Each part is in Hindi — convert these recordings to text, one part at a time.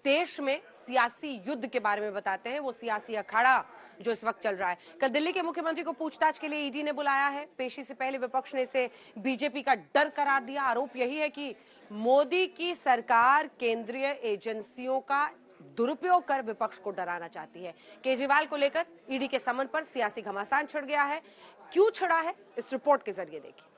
देश में सियासी युद्ध के बारे में बताते हैं, वो सियासी अखाड़ा जो इस वक्त चल रहा है। कल दिल्ली के मुख्यमंत्री को पूछताछ के लिए ईडी ने बुलाया है। पेशी से पहले विपक्ष ने इसे बीजेपी का डर करार दिया। आरोप यही है कि मोदी की सरकार केंद्रीय एजेंसियों का दुरुपयोग कर विपक्ष को डराना चाहती है। केजरीवाल को लेकर ईडी के समन पर सियासी घमासान छिड़ गया है। क्यों छिड़ा है, इस रिपोर्ट के जरिए देखिए।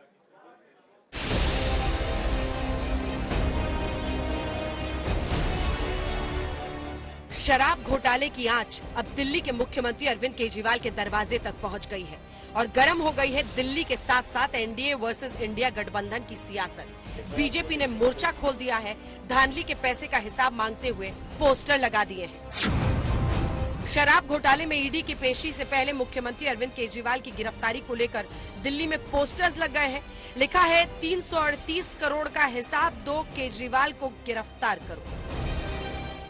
शराब घोटाले की आंच अब दिल्ली के मुख्यमंत्री अरविंद केजरीवाल के दरवाजे तक पहुंच गई है और गर्म हो गई है दिल्ली के साथ साथ एनडीए वर्सेस इंडिया गठबंधन की सियासत। बीजेपी ने मोर्चा खोल दिया है। धांधली के पैसे का हिसाब मांगते हुए पोस्टर लगा दिए हैं। शराब घोटाले में ईडी की पेशी से पहले मुख्यमंत्री अरविंद केजरीवाल की गिरफ्तारी को लेकर दिल्ली में पोस्टर्स लग गए हैं। लिखा है 338 करोड़ का हिसाब दो, केजरीवाल को गिरफ्तार करो।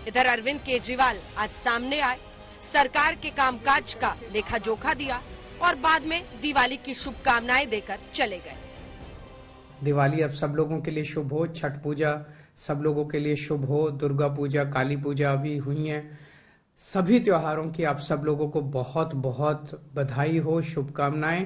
इधर अरविंद केजरीवाल आज सामने आए, सरकार के कामकाज का लेखा जोखा दिया और बाद में दिवाली की शुभकामनाएं देकर चले गए। दिवाली अब सब लोगों के लिए शुभ हो, छठ पूजा सब लोगों के लिए शुभ हो, दुर्गा पूजा, काली पूजा अभी हुई है। सभी त्योहारों की आप सब लोगों को बहुत बहुत बधाई हो, शुभकामनाएं।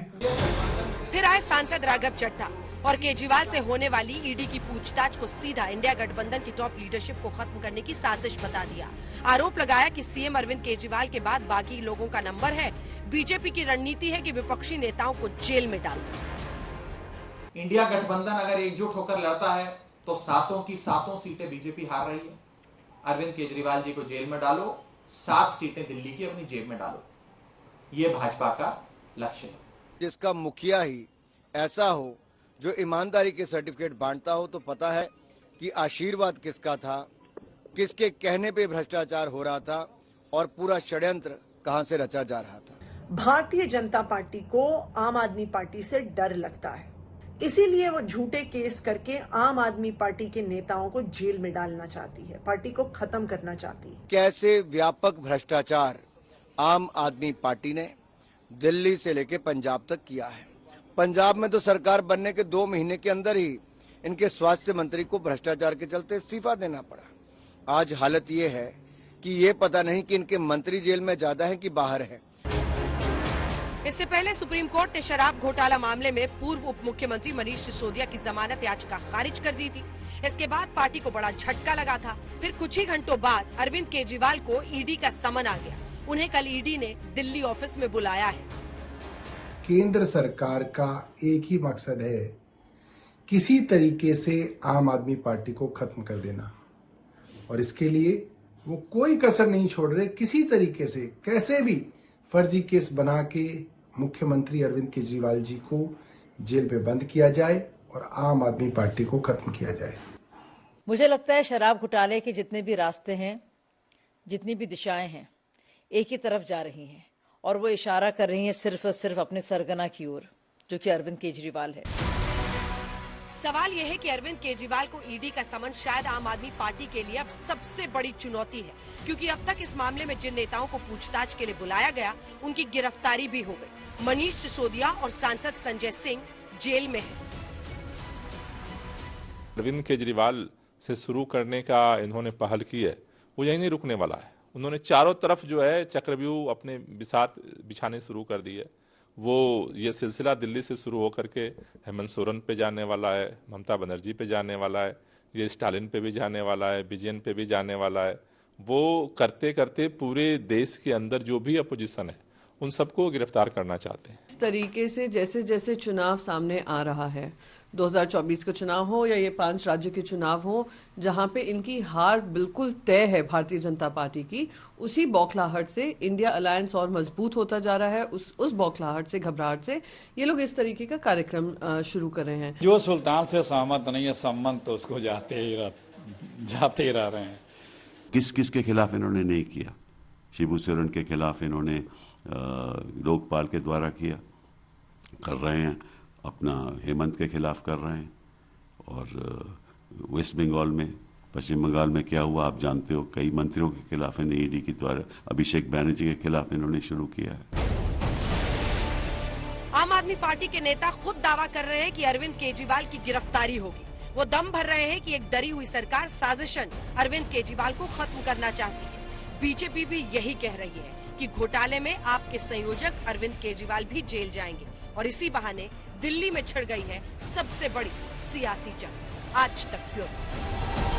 फिर आए सांसद राघव चड्ढा और केजरीवाल से होने वाली ईडी की पूछताछ को सीधा इंडिया गठबंधन की टॉप लीडरशिप को खत्म करने की साजिश बता दिया। आरोप लगाया कि सीएम अरविंद केजरीवाल के बाद बाकी लोगों का नंबर है। बीजेपी की रणनीति है कि विपक्षी नेताओं को जेल में डाल दो। इंडिया गठबंधन अगर एकजुट होकर लड़ता है तो सातों की सातों सीटें बीजेपी हार रही है। अरविंद केजरीवाल जी को जेल में डालो, 7 सीटें दिल्ली की अपनी जेब में डालो, ये भाजपा का लक्ष्य है। जिसका मुखिया ही ऐसा हो जो ईमानदारी के सर्टिफिकेट बांटता हो तो पता है कि आशीर्वाद किसका था, किसके कहने पे भ्रष्टाचार हो रहा था और पूरा षड्यंत्र कहां से रचा जा रहा था। भारतीय जनता पार्टी को आम आदमी पार्टी से डर लगता है, इसीलिए वो झूठे केस करके आम आदमी पार्टी के नेताओं को जेल में डालना चाहती है, पार्टी को खत्म करना चाहती है। कैसे व्यापक भ्रष्टाचार आम आदमी पार्टी ने दिल्ली से लेकर पंजाब तक किया है। पंजाब में तो सरकार बनने के 2 महीने के अंदर ही इनके स्वास्थ्य मंत्री को भ्रष्टाचार के चलते इस्तीफा देना पड़ा। आज हालत ये है कि ये पता नहीं कि इनके मंत्री जेल में ज्यादा हैं कि बाहर हैं। इससे पहले सुप्रीम कोर्ट ने शराब घोटाला मामले में पूर्व उप मुख्यमंत्री मनीष सिसोदिया की जमानत याचिका खारिज कर दी थी। इसके बाद पार्टी को बड़ा झटका लगा था। फिर कुछ ही घंटों बाद अरविंद केजरीवाल को ईडी का समन आ गया। उन्हें कल ईडी ने दिल्ली ऑफिस में बुलाया है। केंद्र सरकार का एक ही मकसद है, किसी तरीके से आम आदमी पार्टी को खत्म कर देना, और इसके लिए वो कोई कसर नहीं छोड़ रहे। किसी तरीके से कैसे भी फर्जी केस बना के मुख्यमंत्री अरविंद केजरीवाल जी को जेल में बंद किया जाए और आम आदमी पार्टी को खत्म किया जाए। मुझे लगता है शराब घोटाले के जितने भी रास्ते हैं, जितनी भी दिशाएं हैं, एक ही तरफ जा रही हैं और वो इशारा कर रही हैं सिर्फ और सिर्फ अपने सरगना की ओर, जो कि अरविंद केजरीवाल है। सवाल यह है कि अरविंद केजरीवाल को ईडी का समन शायद आम आदमी पार्टी के लिए अब सबसे बड़ी चुनौती है, क्योंकि अब तक इस मामले में जिन नेताओं को पूछताछ के लिए बुलाया गया उनकी गिरफ्तारी भी हो गई। मनीष सिसोदिया और सांसद संजय सिंह जेल में हैं। अरविंद केजरीवाल से शुरू करने का इन्होंने पहल की है, वो यही नहीं रुकने वाला है। उन्होंने चारों तरफ जो है चक्रव्यूह अपने बिसात बिछाने शुरू कर दी है। वो ये सिलसिला दिल्ली से शुरू होकर के हेमंत सोरेन पे जाने वाला है, ममता बनर्जी पे जाने वाला है, ये स्टालिन पे भी जाने वाला है, विजयन पे भी जाने वाला है। वो करते करते पूरे देश के अंदर जो भी अपोजिशन है उन सबको गिरफ्तार करना चाहते हैं। इस तरीके से जैसे जैसे चुनाव सामने आ रहा है, 2024 का चुनाव हो या ये 5 राज्य के चुनाव हो, जहां पे इनकी हार बिल्कुल तय है भारतीय जनता पार्टी की, उसी बौखलाहट से इंडिया अलायंस और मजबूत होता जा रहा है। उस बौखलाहट से, घबराहट से ये लोग इस तरीके का कार्यक्रम शुरू कर रहे हैं। जो सुल्तान से सहमत नहीं है, संबंध तो उसको जाते ही रह रहे हैं। किस किस के खिलाफ इन्होंने नहीं किया? शिबू सोरेन के खिलाफ इन्होंने लोकपाल के द्वारा किया, कर रहे हैं। अपना हेमंत के खिलाफ कर रहे हैं। और वेस्ट बंगाल में, पश्चिम बंगाल में क्या हुआ आप जानते हो। कई मंत्रियों के खिलाफ इन्हें ईडी के द्वारा, अभिषेक बैनर्जी के खिलाफ इन्होंने शुरू किया है। आम आदमी पार्टी के नेता खुद दावा कर रहे हैं कि अरविंद केजरीवाल की गिरफ्तारी होगी। वो दम भर रहे हैं कि एक डरी हुई सरकार साजिशन अरविंद केजरीवाल को खत्म करना चाहती है। बीजेपी भी यही कह रही है कि घोटाले में आपके संयोजक अरविंद केजरीवाल भी जेल जाएंगे और इसी बहाने दिल्ली में छिड़ गई है सबसे बड़ी सियासी जंग। आज तक ब्यूरो।